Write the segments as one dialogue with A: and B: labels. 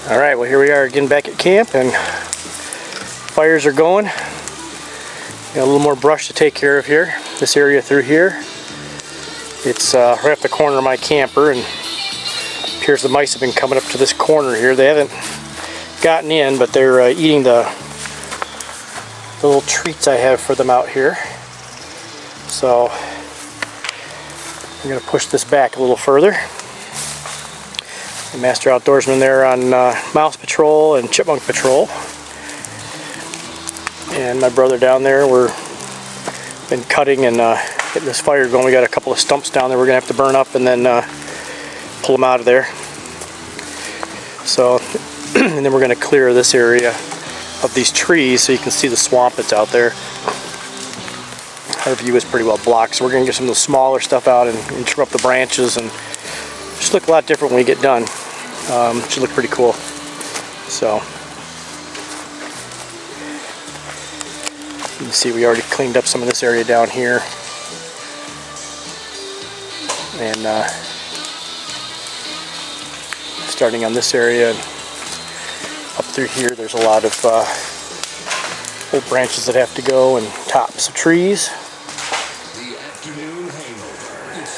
A: Alright, well here we are again back at camp, and fires are going. Got a little more brush to take care of here. This area through here, it's right off the corner of my camper, and it appears the mice have been coming up to this corner here. They haven't gotten in, but they're eating the little treats I have for them out here. So I'm going to push this back a little further. The Master Outdoorsman there on mouse patrol and chipmunk patrol, and my brother down there. We're been cutting and getting this fire going. We got a couple of stumps down there we're gonna have to burn up and then pull them out of there. So and then we're gonna clear this area of these trees so you can see the swamp that's out there. Our view is pretty well blocked, so we're gonna get some of the smaller stuff out and interrupt the branches, and just look a lot different when we get done. Should look pretty cool. So you can see we already cleaned up some of this area down here, and starting on this area and up through here, there's a lot of old branches that have to go and tops of trees.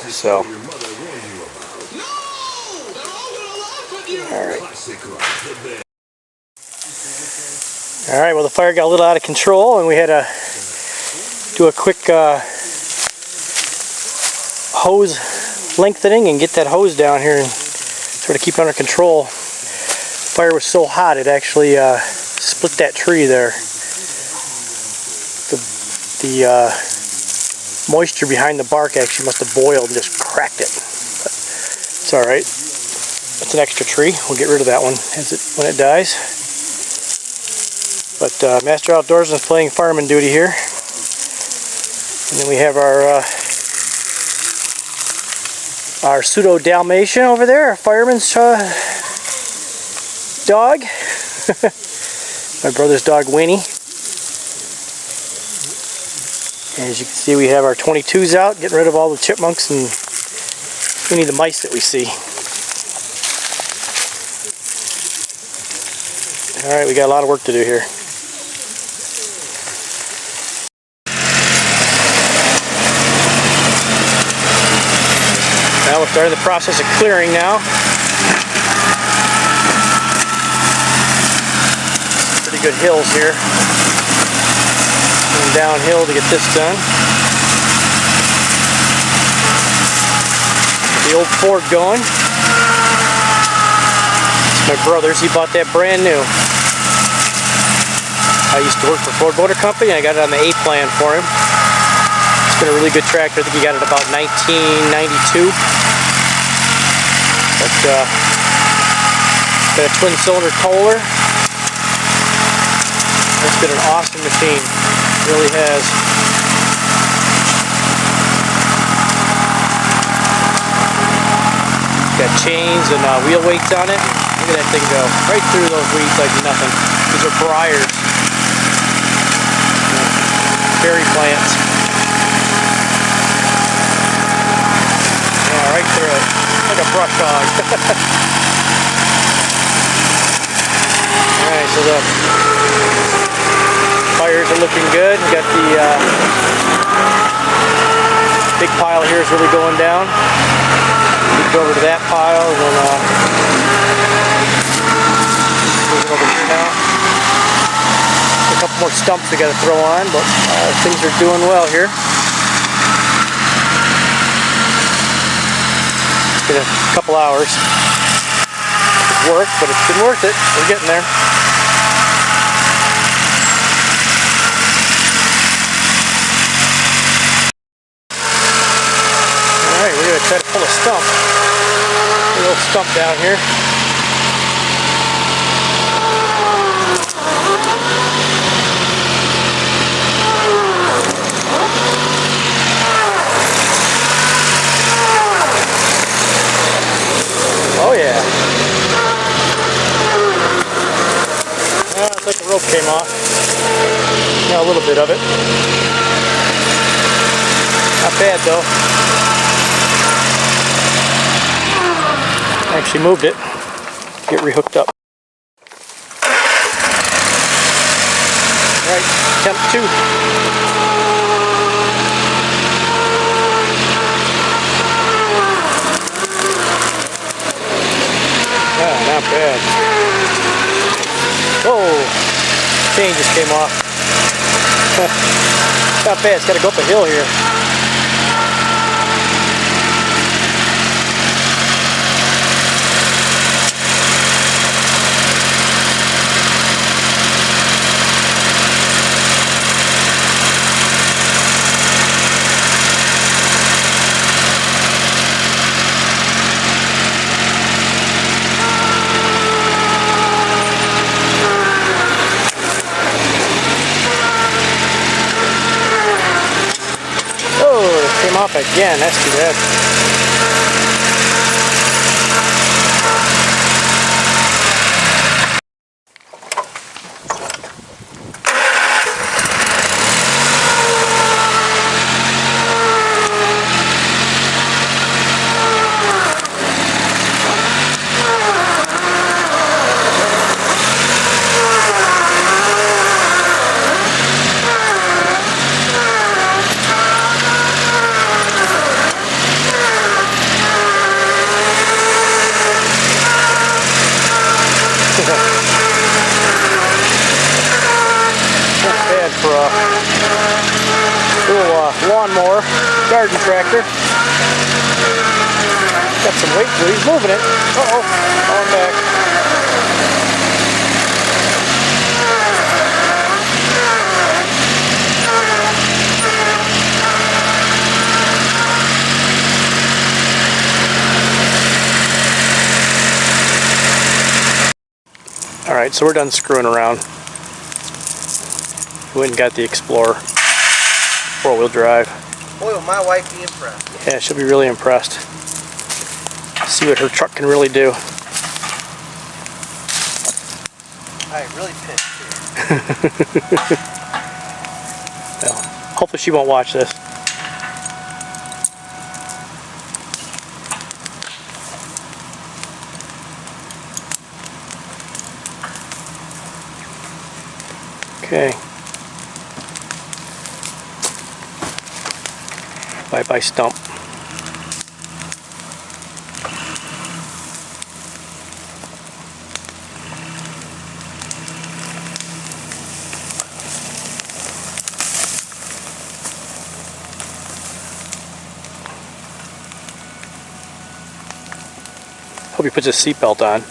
A: So Alright, well the fire got a little out of control and we had to do a quick hose lengthening and get that hose down here and sort of keep it under control. The fire was so hot it actually split that tree there. The moisture behind the bark actually must have boiled and just cracked it. But it's alright. It's an extra tree. We'll get rid of that one when it dies. But Master Outdoorsman is playing fireman duty here. And then we have our pseudo-Dalmatian over there, our fireman's dog. My brother's dog, Winnie. And as you can see, we have our 22s out, getting rid of all the chipmunks and any of the mice that we see. Alright, we got a lot of work to do here. Now we're starting the process of clearing now. Pretty good hills here. Going downhill to get this done. Get the old Ford going. It's my brother's. He bought that brand new. I used to work for Ford Motor Company, and I got it on the A plan for him. It's been a really good tractor. I think he got it about 1992. But got a twin cylinder Kohler. It's been an awesome machine. It really has. Got chains and wheel weights on it. Look at that thing go. Right through those weeds like nothing. These are briars. Berry plants. Yeah, right through it. Like a brush hog. Alright, so the fires are looking good. We got the big pile here is really going down. We go over to that pile and then moving over here now. A couple more stumps we got to throw on, but things are doing well here. It's been a couple hours of work, but it's been worth it. We're getting there. Alright, we're going to try to pull a stump. A little stump down here. Oh yeah. It's like the rope came off. Got a little bit of it. Not bad though. Actually moved it. Get rehooked up. Right, temp 2. Ah, not bad. Whoa, chain just came off. Not bad, it's got to go up a hill here. Came off again, that's too bad. For a little lawnmower, garden tractor. Got some weight to it. He's moving it. Uh-oh, going back. Alright, so we're done screwing around. We went and got the Explorer 4-wheel drive.
B: Boy, will my wife be impressed.
A: Yeah, she'll be really impressed. See what her truck can really do.
B: I really pissed too.
A: Well, hopefully she won't watch this. Okay. Bye-bye stump. Hope he puts his seatbelt on.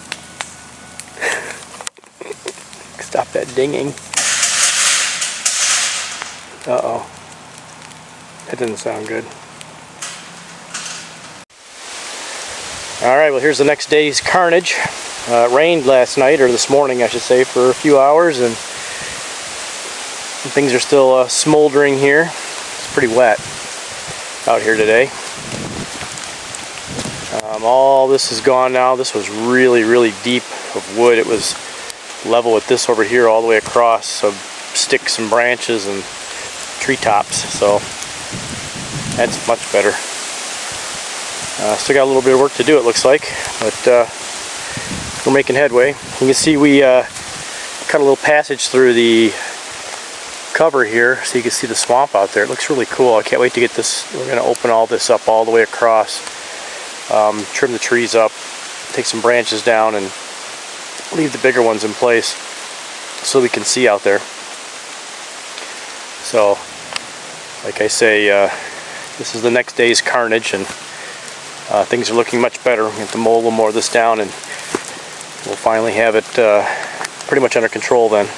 A: Stop that dinging. Uh-oh. That didn't sound good. Alright, well here's the next day's carnage. It rained last night, or this morning I should say, for a few hours, and things are still smoldering here. It's pretty wet out here today. All this is gone now. This was really, really deep of wood. It was level with this over here all the way across, so sticks and branches and treetops, so that's much better. Still got a little bit of work to do, it looks like, but we're making headway. You can see we cut a little passage through the cover here so you can see the swamp out there. It looks really cool. I can't wait to get this. We're going to open all this up all the way across, trim the trees up, take some branches down, and leave the bigger ones in place so we can see out there. So, like I say, this is the next day's carnage, and things are looking much better. We have to mow a little more of this down, and we'll finally have it pretty much under control then.